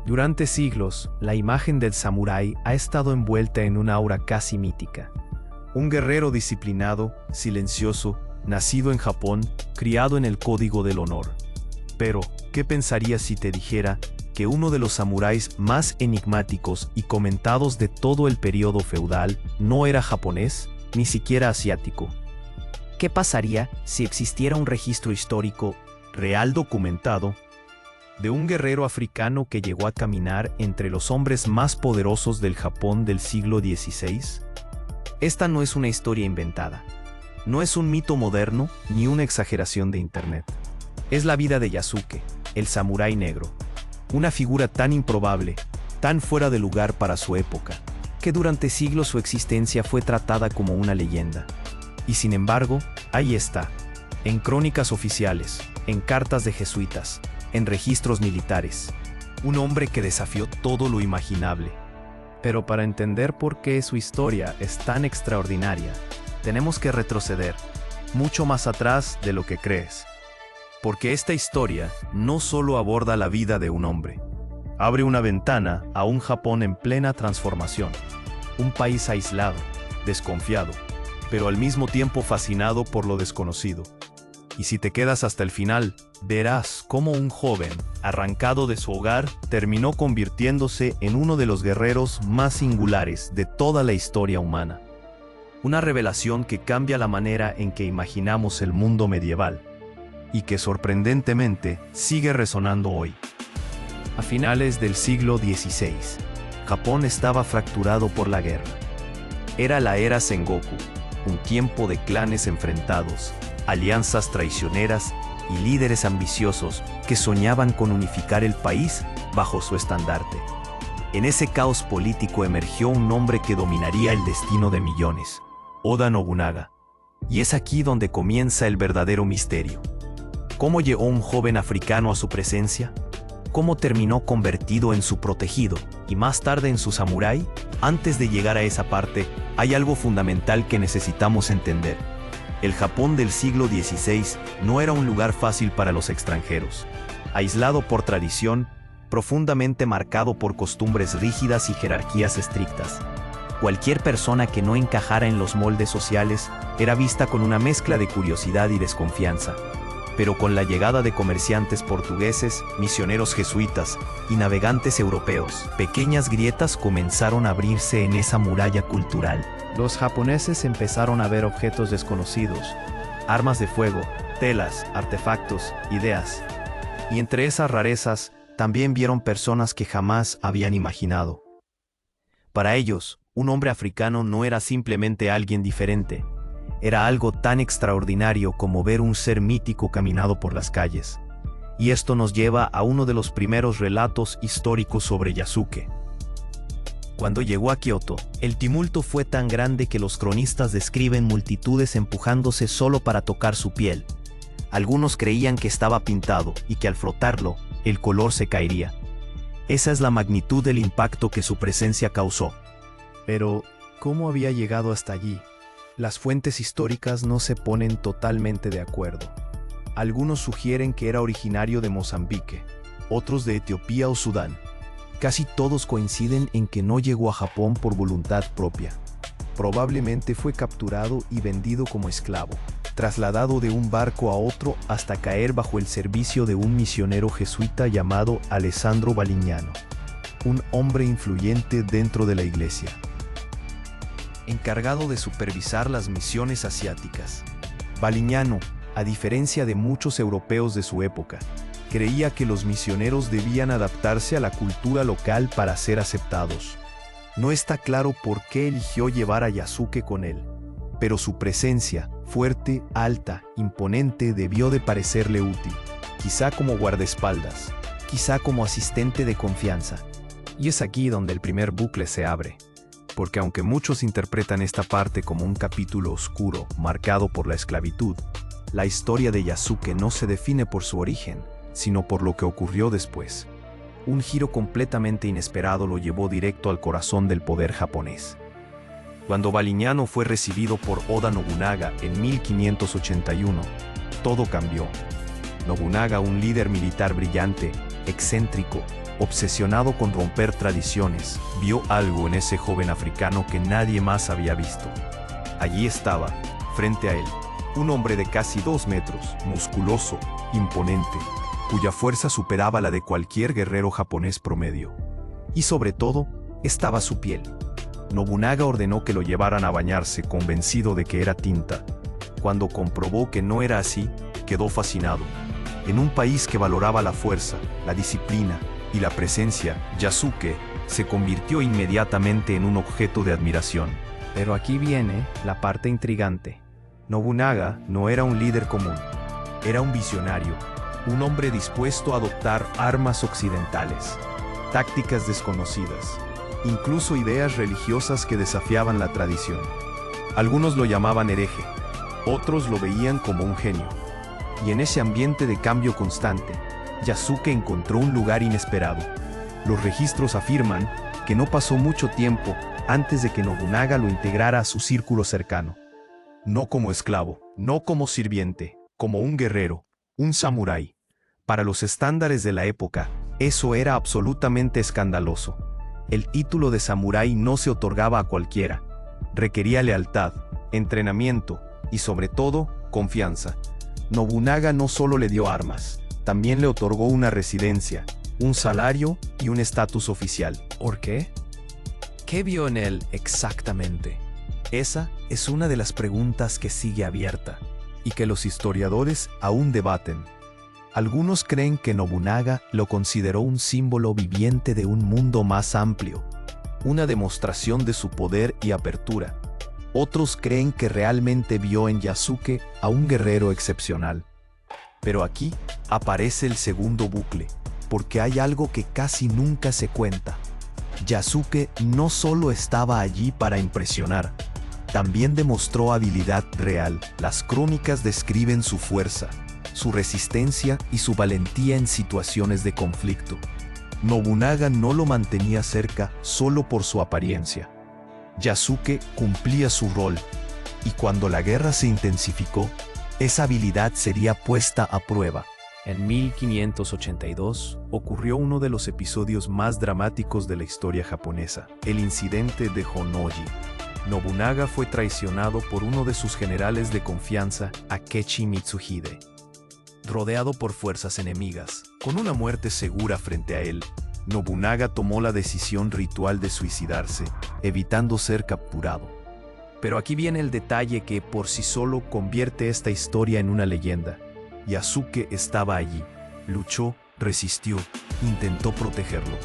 Durante siglos, la imagen del samurái ha estado envuelta en una aura casi mítica. Un guerrero disciplinado, silencioso, nacido en Japón, criado en el código del honor. Pero, ¿qué pensarías si te dijera que uno de los samuráis más enigmáticos y comentados de todo el periodo feudal no era japonés, ni siquiera asiático? ¿Qué pasaría si existiera un registro histórico real documentado de un guerrero africano que llegó a caminar entre los hombres más poderosos del Japón del siglo XVI? Esta no es una historia inventada. No es un mito moderno ni una exageración de internet. Es la vida de Yasuke, el samurái negro. Una figura tan improbable, tan fuera de lugar para su época, que durante siglos su existencia fue tratada como una leyenda. Y sin embargo, ahí está, en crónicas oficiales, en cartas de jesuitas, en registros militares. Un hombre que desafió todo lo imaginable. Pero para entender por qué su historia es tan extraordinaria, tenemos que retroceder, mucho más atrás de lo que crees. Porque esta historia no solo aborda la vida de un hombre, abre una ventana a un Japón en plena transformación, un país aislado, desconfiado, pero al mismo tiempo fascinado por lo desconocido. Y si te quedas hasta el final, verás cómo un joven, arrancado de su hogar, terminó convirtiéndose en uno de los guerreros más singulares de toda la historia humana. Una revelación que cambia la manera en que imaginamos el mundo medieval, y que sorprendentemente sigue resonando hoy. A finales del siglo XVI, Japón estaba fracturado por la guerra. Era la era Sengoku, un tiempo de clanes enfrentados, alianzas traicioneras y líderes ambiciosos que soñaban con unificar el país bajo su estandarte. En ese caos político emergió un hombre que dominaría el destino de millones, Oda Nobunaga. Y es aquí donde comienza el verdadero misterio. ¿Cómo llegó un joven africano a su presencia? ¿Cómo terminó convertido en su protegido y más tarde en su samurái? Antes de llegar a esa parte, hay algo fundamental que necesitamos entender. El Japón del siglo XVI no era un lugar fácil para los extranjeros. Aislado por tradición, profundamente marcado por costumbres rígidas y jerarquías estrictas. Cualquier persona que no encajara en los moldes sociales era vista con una mezcla de curiosidad y desconfianza. Pero con la llegada de comerciantes portugueses, misioneros jesuitas y navegantes europeos, pequeñas grietas comenzaron a abrirse en esa muralla cultural. Los japoneses empezaron a ver objetos desconocidos, armas de fuego, telas, artefactos, ideas. Y entre esas rarezas, también vieron personas que jamás habían imaginado. Para ellos, un hombre africano no era simplemente alguien diferente. Era algo tan extraordinario como ver un ser mítico caminado por las calles. Y esto nos lleva a uno de los primeros relatos históricos sobre Yasuke. Cuando llegó a Kioto, el tumulto fue tan grande que los cronistas describen multitudes empujándose solo para tocar su piel. Algunos creían que estaba pintado y que al frotarlo, el color se caería. Esa es la magnitud del impacto que su presencia causó. Pero, ¿cómo había llegado hasta allí? Las fuentes históricas no se ponen totalmente de acuerdo. Algunos sugieren que era originario de Mozambique, otros de Etiopía o Sudán. Casi todos coinciden en que no llegó a Japón por voluntad propia. Probablemente fue capturado y vendido como esclavo, trasladado de un barco a otro hasta caer bajo el servicio de un misionero jesuita llamado Alessandro Balignano, un hombre influyente dentro de la iglesia, encargado de supervisar las misiones asiáticas. Balignano, a diferencia de muchos europeos de su época, creía que los misioneros debían adaptarse a la cultura local para ser aceptados. No está claro por qué eligió llevar a Yasuke con él, pero su presencia, fuerte, alta, imponente, debió de parecerle útil, quizá como guardaespaldas, quizá como asistente de confianza. Y es aquí donde el primer bucle se abre, porque aunque muchos interpretan esta parte como un capítulo oscuro marcado por la esclavitud, la historia de Yasuke no se define por su origen, sino por lo que ocurrió después. Un giro completamente inesperado lo llevó directo al corazón del poder japonés. Cuando Balignano fue recibido por Oda Nobunaga en 1581, todo cambió. Nobunaga, un líder militar brillante, excéntrico, obsesionado con romper tradiciones, vio algo en ese joven africano que nadie más había visto. Allí estaba, frente a él, un hombre de casi 2 metros, musculoso, imponente, cuya fuerza superaba la de cualquier guerrero japonés promedio. Y sobre todo, estaba su piel. Nobunaga ordenó que lo llevaran a bañarse, convencido de que era tinta. Cuando comprobó que no era así, quedó fascinado. En un país que valoraba la fuerza, la disciplina y la presencia, Yasuke se convirtió inmediatamente en un objeto de admiración. Pero aquí viene la parte intrigante. Nobunaga no era un líder común. Era un visionario, un hombre dispuesto a adoptar armas occidentales, tácticas desconocidas, incluso ideas religiosas que desafiaban la tradición. Algunos lo llamaban hereje, otros lo veían como un genio. Y en ese ambiente de cambio constante, Yasuke encontró un lugar inesperado. Los registros afirman que no pasó mucho tiempo antes de que Nobunaga lo integrara a su círculo cercano. No como esclavo, no como sirviente, como un guerrero, un samurái. Para los estándares de la época, eso era absolutamente escandaloso. El título de samurái no se otorgaba a cualquiera. Requería lealtad, entrenamiento y sobre todo, confianza. Nobunaga no solo le dio armas, también le otorgó una residencia, un salario y un estatus oficial. ¿Por qué? ¿Qué vio en él exactamente? Esa es una de las preguntas que sigue abierta y que los historiadores aún debaten. Algunos creen que Nobunaga lo consideró un símbolo viviente de un mundo más amplio, una demostración de su poder y apertura. Otros creen que realmente vio en Yasuke a un guerrero excepcional. Pero aquí aparece el segundo bucle, porque hay algo que casi nunca se cuenta. Yasuke no solo estaba allí para impresionar, también demostró habilidad real. Las crónicas describen su fuerza, su resistencia y su valentía en situaciones de conflicto. Nobunaga no lo mantenía cerca solo por su apariencia. Yasuke cumplía su rol, y cuando la guerra se intensificó, esa habilidad sería puesta a prueba. En 1582 Ocurrió uno de los episodios más dramáticos de la historia japonesa, el incidente de Honnoji. Nobunaga fue traicionado por uno de sus generales de confianza, Akechi Mitsuhide. Rodeado por fuerzas enemigas, con una muerte segura frente a él, Nobunaga tomó la decisión ritual de suicidarse, evitando ser capturado. Pero aquí viene el detalle que por sí solo convierte esta historia en una leyenda. Yasuke estaba allí, luchó, resistió, intentó protegerlo.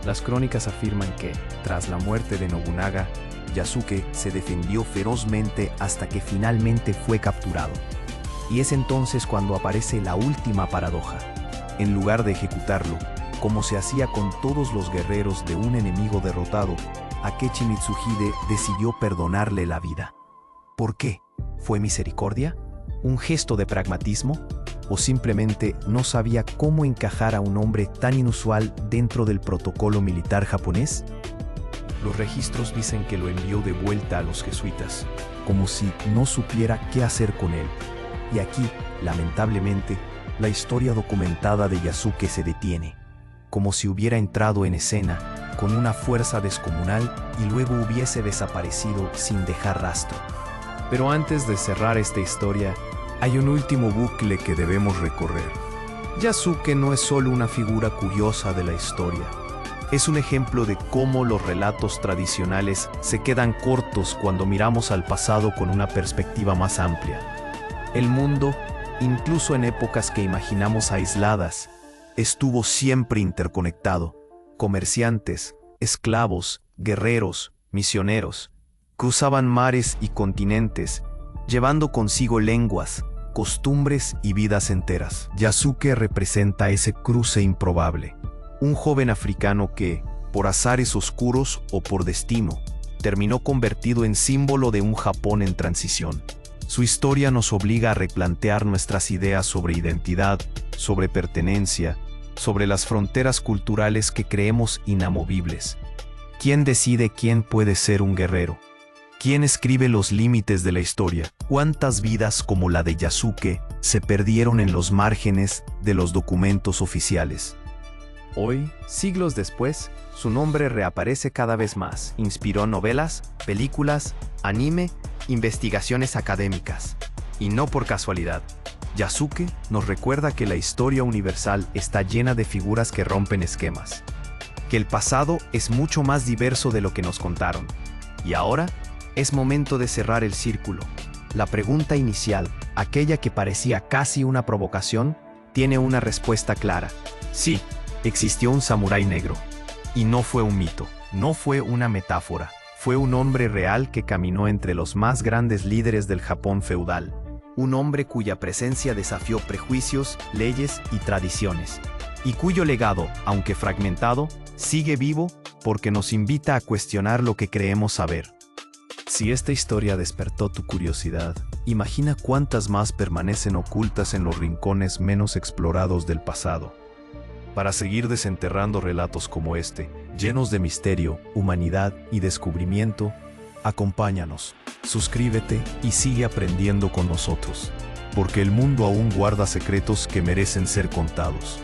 Las crónicas afirman que, tras la muerte de Nobunaga, Yasuke se defendió ferozmente hasta que finalmente fue capturado. Y es entonces cuando aparece la última paradoja. En lugar de ejecutarlo, como se hacía con todos los guerreros de un enemigo derrotado, Akechi Mitsuhide decidió perdonarle la vida. ¿Por qué? ¿Fue misericordia? ¿Un gesto de pragmatismo? ¿O simplemente no sabía cómo encajar a un hombre tan inusual dentro del protocolo militar japonés? Los registros dicen que lo envió de vuelta a los jesuitas, como si no supiera qué hacer con él. Y aquí, lamentablemente, la historia documentada de Yasuke se detiene, como si hubiera entrado en escena con una fuerza descomunal y luego hubiese desaparecido sin dejar rastro. Pero antes de cerrar esta historia, hay un último bucle que debemos recorrer. Yasuke no es solo una figura curiosa de la historia. Es un ejemplo de cómo los relatos tradicionales se quedan cortos cuando miramos al pasado con una perspectiva más amplia. El mundo, incluso en épocas que imaginamos aisladas, estuvo siempre interconectado. Comerciantes, esclavos, guerreros, misioneros, cruzaban mares y continentes, llevando consigo lenguas, costumbres y vidas enteras. Yasuke representa ese cruce improbable. Un joven africano que, por azares oscuros o por destino, terminó convertido en símbolo de un Japón en transición. Su historia nos obliga a replantear nuestras ideas sobre identidad, sobre pertenencia, sobre las fronteras culturales que creemos inamovibles. ¿Quién decide quién puede ser un guerrero? ¿Quién escribe los límites de la historia? ¿Cuántas vidas como la de Yasuke se perdieron en los márgenes de los documentos oficiales? Hoy, siglos después, su nombre reaparece cada vez más. Inspiró novelas, películas, anime, investigaciones académicas. Y no por casualidad. Yasuke nos recuerda que la historia universal está llena de figuras que rompen esquemas. Que el pasado es mucho más diverso de lo que nos contaron. Y ahora, es momento de cerrar el círculo. La pregunta inicial, aquella que parecía casi una provocación, tiene una respuesta clara. Sí, existió un samurái negro. Y no fue un mito, no fue una metáfora. Fue un hombre real que caminó entre los más grandes líderes del Japón feudal. Un hombre cuya presencia desafió prejuicios, leyes y tradiciones. Y cuyo legado, aunque fragmentado, sigue vivo porque nos invita a cuestionar lo que creemos saber. Si esta historia despertó tu curiosidad, imagina cuántas más permanecen ocultas en los rincones menos explorados del pasado. Para seguir desenterrando relatos como este, llenos de misterio, humanidad y descubrimiento, acompáñanos, suscríbete y sigue aprendiendo con nosotros, porque el mundo aún guarda secretos que merecen ser contados.